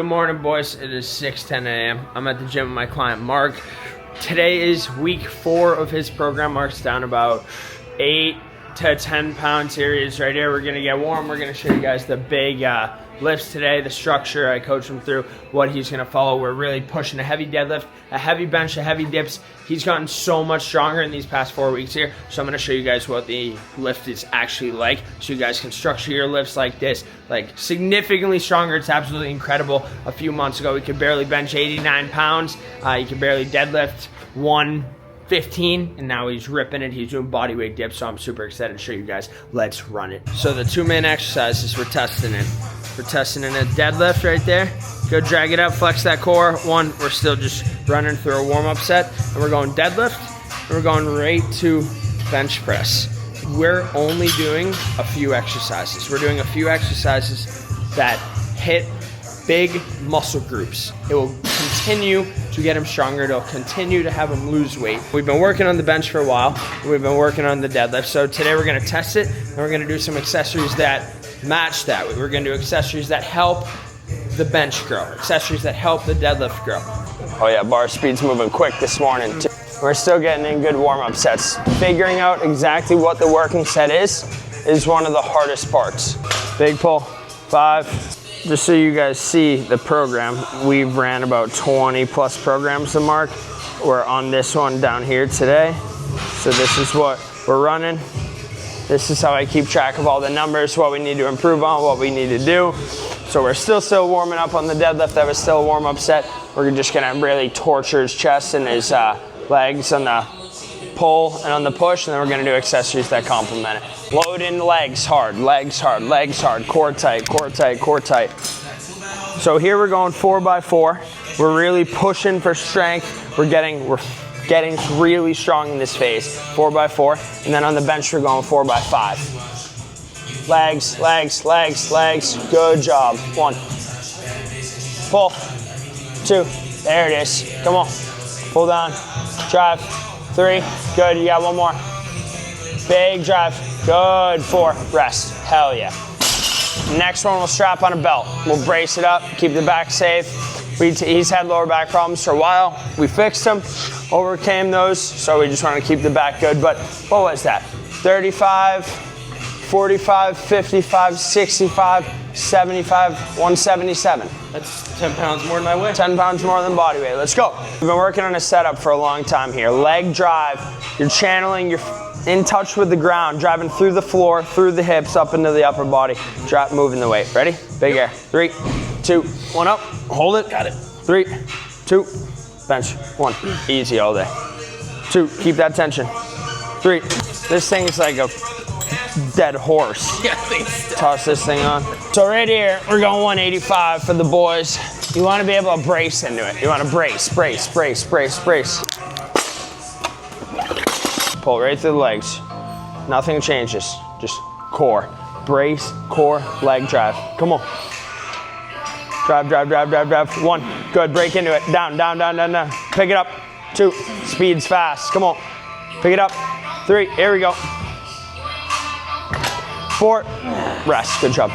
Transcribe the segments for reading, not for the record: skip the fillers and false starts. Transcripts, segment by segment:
Good morning, boys. It is 6:10 a.m. I'm at the gym with my client, Mark. Today is week 4 of his program. Mark's down about 8 to 10 pound series right here. We're gonna get warm. We're gonna show you guys the big lifts today, the structure. I coach him through what he's gonna follow. We're really pushing a heavy deadlift, a heavy bench, a heavy dips. He's gotten so much stronger in these past 4 weeks here. So I'm gonna show you guys what the lift is actually like, so you guys can structure your lifts like this, like significantly stronger. It's absolutely incredible. A few months ago, we could barely bench 89 pounds. You could barely deadlift 115, and now he's ripping it. He's doing body weight dips, so I'm super excited to show you guys. Let's run it. So the 2 main exercises we're testing in. We're testing in a deadlift right there. Go drag it up, flex that core. 1, we're still just running through a warm-up set, and we're going deadlift, and we're going right to bench press. We're only doing a few exercises. We're doing a few exercises that hit big muscle groups. It will continue to get him stronger. It'll continue to have him lose weight. We've been working on the bench for a while. We've been working on the deadlift. So today we're gonna test it, and we're gonna do some accessories that match that. We're gonna do accessories that help the bench grow, accessories that help the deadlift grow. Oh yeah, bar speed's moving quick this morning too. We're still getting in good warm-up sets. Figuring out exactly what the working set is one of the hardest parts. Big pull, 5. Just so you guys see the program, we've ran about 20 plus programs to Mark. We're on this one down here today. So this is what we're running. This is how I keep track of all the numbers, what we need to improve on, what we need to do. So we're still warming up on the deadlift. That was still a warm-up set. We're just gonna really torture his chest and his legs on the pull and on the push, and then we're gonna do accessories that complement it. Load in legs hard, legs hard, legs hard, core tight, core tight, core tight. So here we're going 4x4. We're really pushing for strength. We're getting really strong in this phase, 4x4. And then on the bench, we're going 4x5. Legs, legs, legs, legs. Good job. 1. Pull. 2. There it is. Come on. Pull down. Drive. 3. Good. You got 1 more. Big drive. Good. 4. Rest. Hell yeah. Next one, we'll strap on a belt. We'll brace it up. Keep the back safe. He's had lower back problems for a while. We fixed them, overcame those, so we just want to keep the back good. But what was that? 35, 45, 55, 65, 75, 177. That's 10 pounds more than I weigh. 10 pounds more than body weight. Let's go. We've been working on a setup for a long time here. Leg drive. You're channeling, you're in touch with the ground, driving through the floor, through the hips, up into the upper body. Drop, moving the weight. Ready? Big air. 3, 2, 1 up. Hold it. Got it. 3, 2, bench. 1. Easy all day. 2, keep that tension. 3. This thing is like a dead horse. Yeah, thanks. Toss this thing on. So right here, we're going 185 for the boys. You want to be able to brace into it. You want to brace, brace, brace, brace, brace. Pull right through the legs. Nothing changes. Just core. Brace, core, leg drive. Come on. Drive, drive, drive, drive, drive. 1. Good. Break into it. Down, down, down, down, down. Pick it up. 2. Speed's fast. Come on. Pick it up. 3. Here we go. 4. Rest. Good job.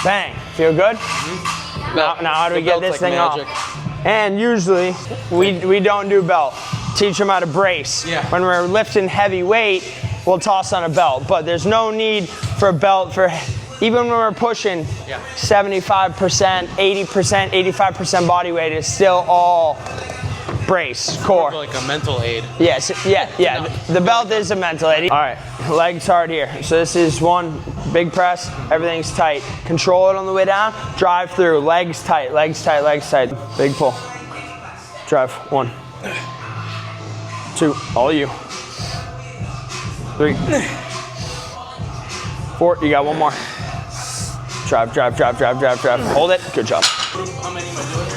Bang. Feel good? Mm-hmm. Now how do we get this like thing magic off? And usually, we don't do belt. Teach them how to brace. Yeah. When we're lifting heavy weight, we'll toss on a belt. But there's no need for a belt for, even when we're pushing 75%, 80%, 85% body weight, is still all brace, core. Like a mental aid. Yes, yeah. The belt is a mental aid. All right, legs hard here. So this is 1 big press, everything's tight. Control it on the way down, drive through, legs tight, legs tight, legs tight. Big pull, drive, 1, 2, all you. 3, 4, you got 1 more. Drive, drive, drive, drive, drive, drive. Hold it, good job. How many am I doing?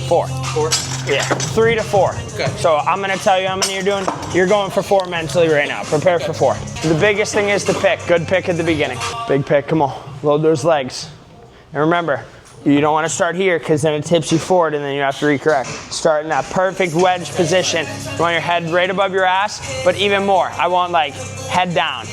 4. 4? Yeah, 3 to 4. Okay. So I'm gonna tell you how many you're doing. You're going for 4 mentally right now. Prepare for 4. The biggest thing is to pick. Good pick at the beginning. Big pick, come on. Load those legs. And remember, you don't wanna start here because then it tips you forward and then you have to recorrect. Start in that perfect wedge position. You want your head right above your ass, but even more. I want like head down.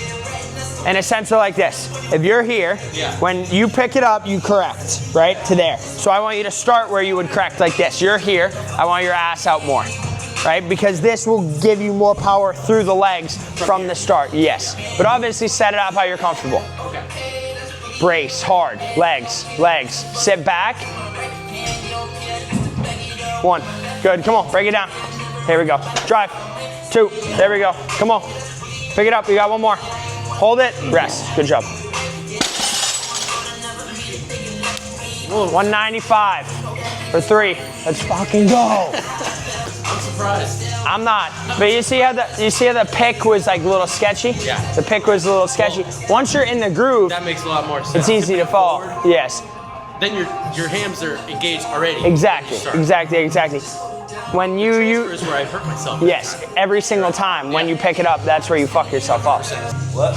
in a sense of like this. If you're here, when you pick it up, you correct, right, to there. So I want you to start where you would correct like this. You're here, I want your ass out more, right? Because this will give you more power through the legs from the start, yes. But obviously set it up how you're comfortable. Brace hard, legs, legs. Sit back. 1, good, come on, break it down. Here we go, drive. 2, there we go, come on. Pick it up, you got 1 more. Hold it, rest, good job. 195 for 3, let's fucking go. I'm surprised. I'm not, but you see how the pick was like a little sketchy? Yeah. The pick was a little sketchy. Once you're in the groove, That makes a lot more sense. it's easy to fall. Forward, Yes, then your hams are engaged already. exactly, Start. exactly. When you Transfer is where I hurt myself. yes, every single time when you pick it up, that's where you fuck yourself up. What?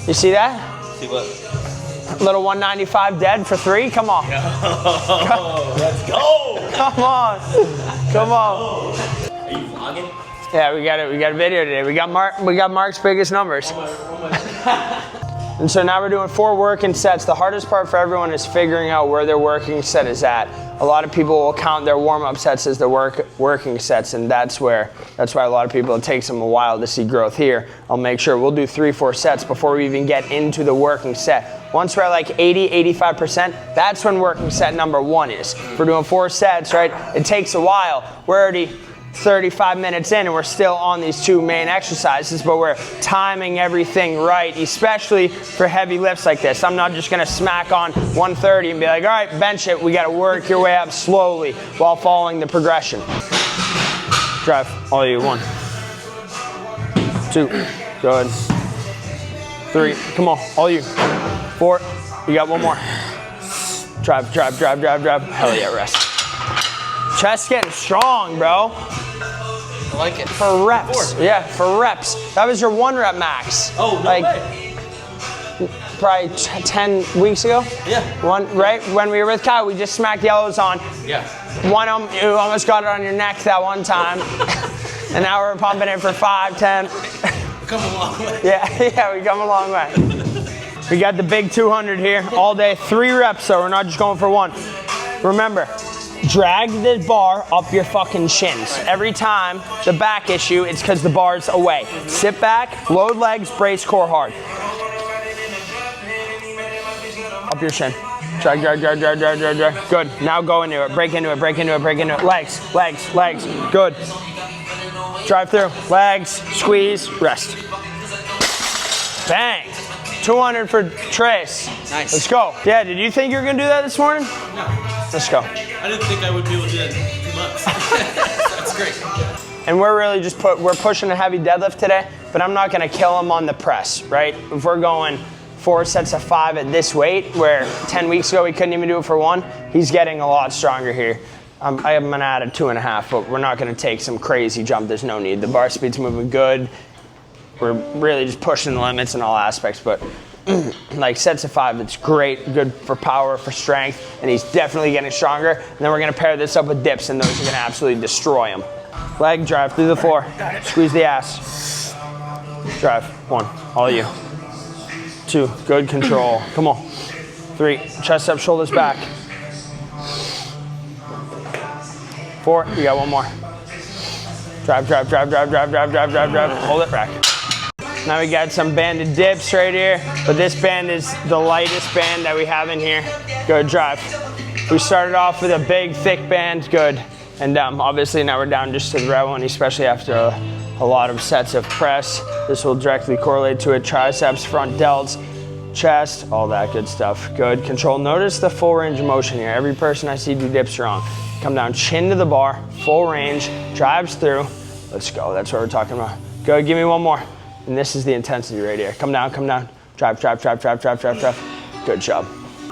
You see that? See what? Little 195 dead for 3, come on. Let's go! Come on, come on. Are you vlogging? Yeah, we got a video today. We got Mark's biggest numbers. And so now we're doing 4 working sets. The hardest part for everyone is figuring out where their working set is at. A lot of people will count their warm-up sets as their working sets, and that's why a lot of people, it takes them a while to see growth here. I'll make sure we'll do 3-4 sets before we even get into the working set. Once we're at like 80-85%, that's when working set number 1 is. If we're doing 4 sets, right? It takes a while. We're already 35 minutes in and we're still on these 2 main exercises, but we're timing everything right, especially for heavy lifts like this. I'm not just gonna smack on 130 and be like, all right, bench it. We gotta work your way up slowly while following the progression. Drive, all you, 1, 2, good. 3, come on, all you. 4, you got 1 more. Drive. Hell yeah, rest. Chest getting strong, bro. I like it. For reps. Yeah, for reps. That was your 1 rep max. Oh, no like, way. Probably 10 weeks ago? Yeah. Right? When we were with Kyle, we just smacked yellows on. Yeah. One of them, you almost got it on your neck that one time. And now we're pumping it for 5, 10. Come a long way. Yeah, we come a long way. We got the big 200 here all day. 3 reps, so we're not just going for 1. Remember, drag the bar up your fucking shins. Every time the back issue, it's because the bar's away. Sit back, load legs, brace core hard. Up your shin. Drag. Good. Now go into it. Break into it. Legs. Good. Drive through. Legs. Squeeze. Rest. Bang. 200 for Trace. Nice. Let's go. Yeah, did you think you were going to do that this morning? No. Let's go. I didn't think I would be able to do that in 2 months. That's great. And we're really just we're pushing a heavy deadlift today, but I'm not going to kill him on the press, right? If we're going 4 sets of 5 at this weight, where 10 weeks ago we couldn't even do it for 1, he's getting a lot stronger here. I'm going to add a 2.5, but we're not going to take some crazy jump. There's no need. The bar speed's moving good. We're really just pushing the limits in all aspects, but like sets of 5, it's great, good for power, for strength, and he's definitely getting stronger. And then we're going to pair this up with dips, and those are going to absolutely destroy him. Leg drive through the floor. Squeeze the ass. Drive. 1. All you. 2. Good control. Come on. 3. Chest up, shoulders back. 4. You got 1 more. Drive. Hold it back. Now we got some banded dips right here, but this band is the lightest band that we have in here. Good drive. We started off with a big, thick band. Good. And obviously now we're down just to the red one, especially after a lot of sets of press. This will directly correlate to it. Triceps, front delts, chest, all that good stuff. Good control. Notice the full range of motion here. Every person I see do dips wrong. Come down, chin to the bar, full range, drives through. Let's go. That's what we're talking about. Good. Give me 1 more. And this is the intensity right here. Come down. Drive. Good job.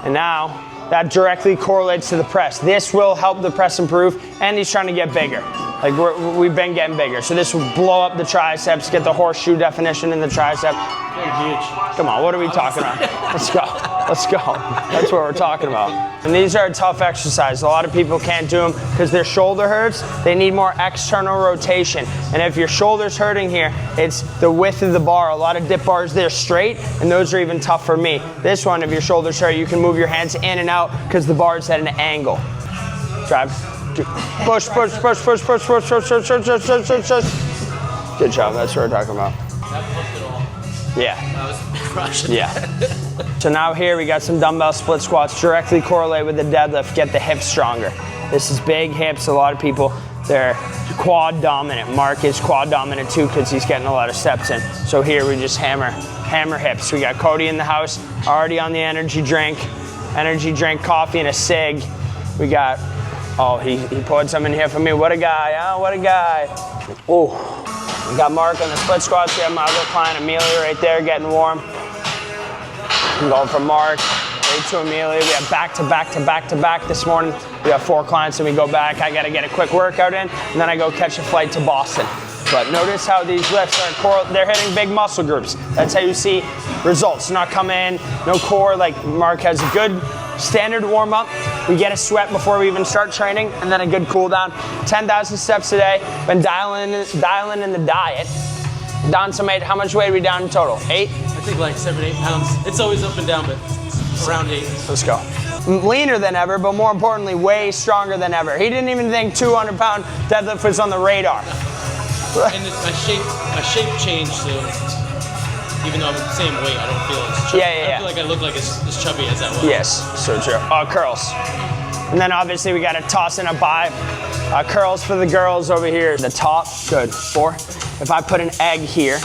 And now that directly correlates to the press. This will help the press improve, and he's trying to get bigger. Like we've been getting bigger. So this will blow up the triceps, get the horseshoe definition in the tricep. You're huge. Come on, what are we talking about? Let's go. Let's go. That's what we're talking about. And these are a tough exercise. A lot of people can't do them because their shoulder hurts. They need more external rotation. And if your shoulder's hurting here, it's the width of the bar. A lot of dip bars, they're straight, and those are even tough for me. This one, if your shoulder's hurt, you can move your hands in and out because the bar is at an angle. Drive. Push, push, push, push, push, push, push, push, push, push, push, push, push. Good job. That's what we're talking about. That flipped it all. Yeah. I was crushing. Yeah. So now here we got some dumbbell split squats directly correlate with the deadlift, get the hips stronger. This is big hips. A lot of people, they're quad dominant. Mark is quad dominant too because he's getting a lot of steps in. So here we just hammer hips. We got Cody in the house, already on the energy drink coffee and a cig. We got, oh, he poured some in here for me. What a guy, huh? What a guy. Oh. We got Mark on the split squats. We have my other client, Amelia, right there getting warm. I'm going from Mark right to Amelia. We have back to back this morning. We have 4 clients and we go back. I got to get a quick workout in and then I go catch a flight to Boston. But notice how these lifts are they're hitting big muscle groups. That's how you see results. Not come in, no core. Like Mark has a good standard warm up. We get a sweat before we even start training and then a good cool down. 10,000 steps a day. Been dialing in the diet. Down some 8. How much weight are we down in total? 8? I think like 7, 8 pounds. It's always up and down, but around 8. Let's go. Leaner than ever, but more importantly, way stronger than ever. He didn't even think 200-pound deadlift was on the radar. And my shape changed, so even though I'm the same weight, I don't feel as chubby. I feel like I look like as chubby as that was. Yes, so true. Curls. And then obviously we got to toss in a bi. Curls for the girls over here. The top, good. 4. If I put an egg here,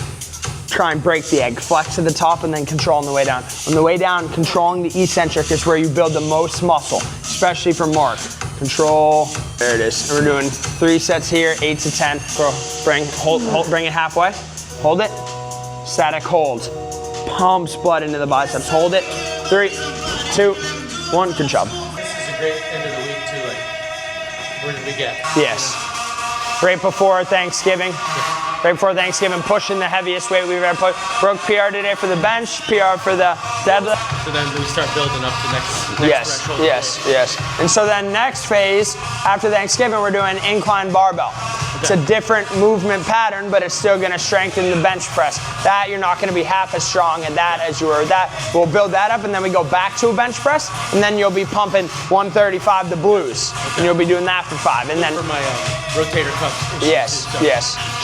try and break the egg. Flex to the top and then control on the way down. On the way down, controlling the eccentric is where you build the most muscle, especially for Mark. Control, there it is. We're doing 3 sets here, 8 to 10. Girl, bring it halfway. Hold it. Static hold. Pumps blood into the biceps. Hold it. 3, 2, 1. Good job. It's a great end of the week too. Like, where did we get? Yes. Right before Thanksgiving. Right before Thanksgiving, pushing the heaviest weight we've ever put. Broke PR today for the bench, PR for the deadlift. So then we start building up the next threshold. Yes. And so then next phase, after Thanksgiving, we're doing incline barbell. It's a different movement pattern, but it's still gonna strengthen the bench press. That you're not gonna be half as strong at that as you were at that. We'll build that up and then we go back to a bench press and then you'll be pumping 135 the blues. And you'll be doing that for 5. And then for my rotator cuff. Yes.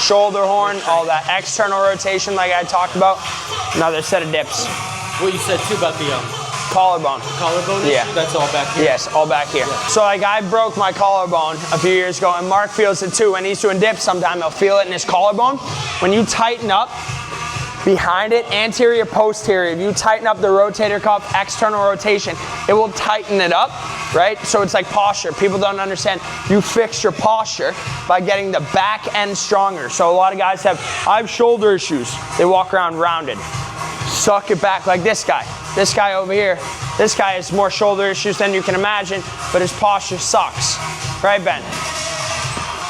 Shoulder horn, all that external rotation like I talked about. Another set of dips. What you said too about the collarbone. Collarbone issue? Yeah. That's all back here? Yes, all back here. Yeah. So like I broke my collarbone a few years ago and Mark feels it too. When he's doing dips sometime, he'll feel it in his collarbone. When you tighten up behind it, anterior, posterior, if you tighten up the rotator cuff, external rotation, it will tighten it up, right? So it's like posture. People don't understand. You fix your posture by getting the back end stronger. So a lot of guys I have shoulder issues. They walk around rounded. Suck it back like this guy. This guy over here, this guy has more shoulder issues than you can imagine, but his posture sucks. Right, Ben?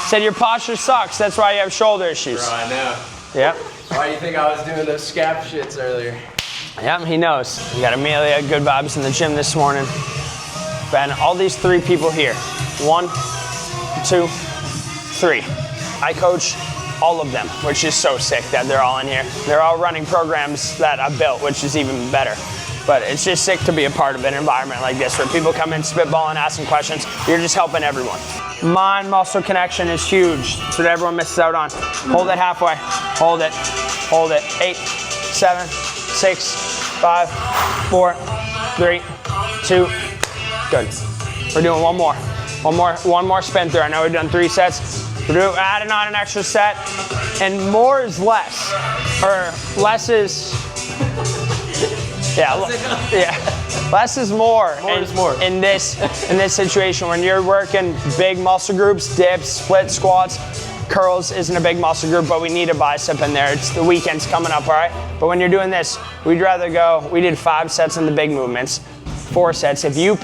Said your posture sucks, that's why you have shoulder issues. Bro, I know. Yep. Why do you think I was doing those scap shits earlier? Yep, he knows. We got Amelia, good vibes in the gym this morning. Ben, all these 3 people here. 1, 2, 3. I coach all of them, which is so sick that they're all in here. They're all running programs that I built, which is even better. But it's just sick to be a part of an environment like this where people come in spitballing, asking questions. You're just helping everyone. Mind-muscle connection is huge. That's what everyone misses out on. Hold it halfway. Hold it. 8, 7, 6, 5, 4, 3, 2. Good. We're doing one more spin through. I know we've done 3 sets. We're adding on an extra set, and more is less, or less is, less is more. More is more. In this situation, when you're working big muscle groups, dips, split squats, curls isn't a big muscle group, but we need a bicep in there. It's the weekend's coming up, all right? But when you're doing this, we did 5 sets in the big movements, 4 sets, if you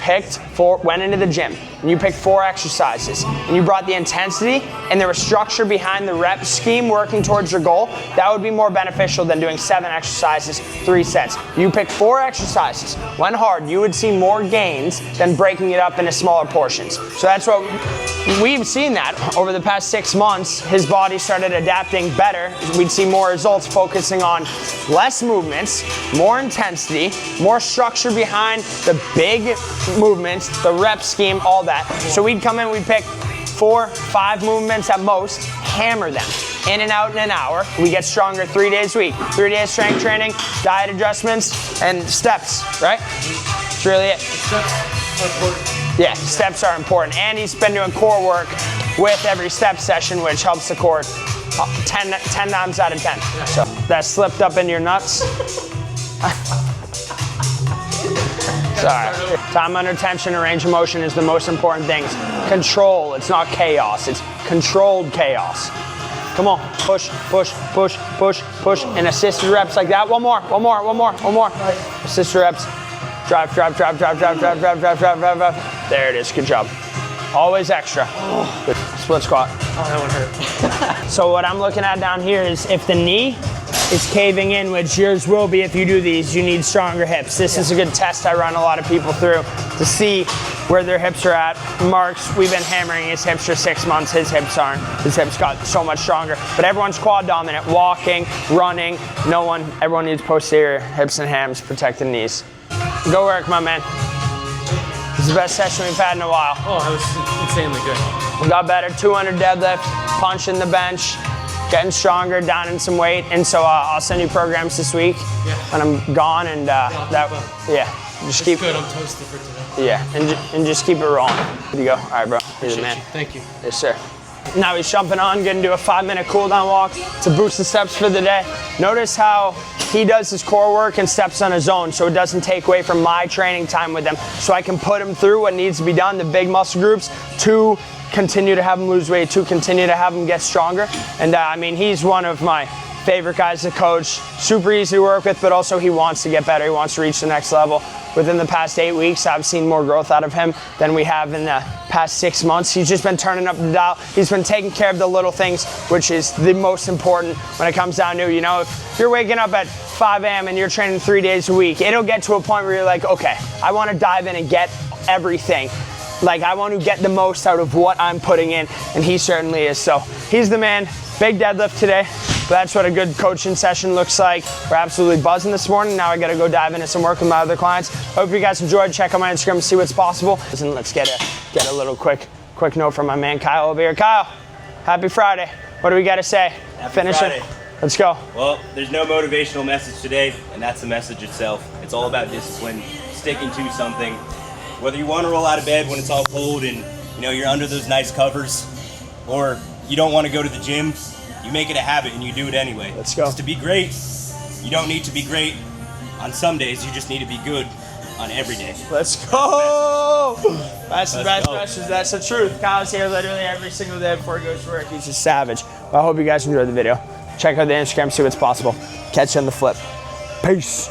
went into the gym and you picked 4 exercises and you brought the intensity and there was structure behind the rep scheme working towards your goal, that would be more beneficial than doing 7 exercises, 3 sets. You pick 4 exercises, went hard, you would see more gains than breaking it up into smaller portions. So that's what we've seen that over the past 6 months. His body started adapting better. We'd see more results focusing on less movements, more intensity, more structure behind the big movements, the rep scheme, all that. So we'd come in, we'd pick 4, 5 movements at most, hammer them in and out in an hour. We get stronger 3 days a week. 3 days strength training, diet adjustments, and steps, right? That's really it. Steps are important. Yeah, steps are important. And he's been doing core work with every step session, which helps the core 10 times out of 10. Yeah. So that slipped up into your nuts. Sorry. Time under tension and range of motion is the most important things. Control, it's not chaos, it's controlled chaos. Come on, push, push, push, push, push, and assisted reps like that. One more. Assisted reps. Drive. There it is, good job. Always extra. Good. Split squat. Oh, that one hurt. So what I'm looking at down here is if the knee is caving in, which yours will be if you do these, you need stronger hips. This is a good test I run a lot of people through to see where their hips are at. Mark's, we've been hammering his hips for 6 months. His hips aren't. His hips got so much stronger. But everyone's quad dominant, walking, running. Everyone needs posterior hips and hams, protected knees. Go work, my man. This is the best session we've had in a while. Oh, that was insanely good. We got better, 200 deadlift, punching the bench, getting stronger, down in some weight. And so I'll send you programs this week when I'm gone, and just keep. Good, I'm toasted for today. Yeah, and just keep it rolling. Good to go. All right, bro. You're the man. Thank you. Yes, sir. Now he's jumping on, gonna do a 5-minute cool down walk to boost the steps for the day. Notice how he does his core work and steps on his own, so it doesn't take away from my training time with him. So I can put him through what needs to be done, the big muscle groups, to continue to have him lose weight, to continue to have him get stronger. And I mean, he's one of my favorite guys to coach. Super easy to work with, but also he wants to get better. He wants to reach the next level. Within the past 8 weeks, I've seen more growth out of him than we have in the past 6 months. He's just been turning up the dial. He's been taking care of the little things, which is the most important when it comes down to, if you're waking up at 5 a.m. and you're training 3 days a week, it'll get to a point where you're like, okay, I want to dive in and get everything. Like, I want to get the most out of what I'm putting in, and he certainly is. So he's the man. Big deadlift today. But that's what a good coaching session looks like. We're absolutely buzzing this morning. Now I got to go dive into some work with my other clients. Hope you guys enjoyed. Check out my Instagram to see what's possible. And let's get a little quick note from my man Kyle over here. Kyle, happy Friday. What do we got to say? Happy Friday. Let's go. Well, there's no motivational message today, and that's the message itself. It's all about discipline, sticking to something. Whether you want to roll out of bed when it's all cold and you're under those nice covers, or you don't want to go to the gym, you make it a habit and you do it anyway. Let's go. Because to be great, you don't need to be great on some days. You just need to be good on every day. Let's go. That's the best message. That's the truth. Kyle's here literally every single day before he goes to work. He's just savage. Well, I hope you guys enjoyed the video. Check out the Instagram, see what's possible. Catch you on the flip. Peace.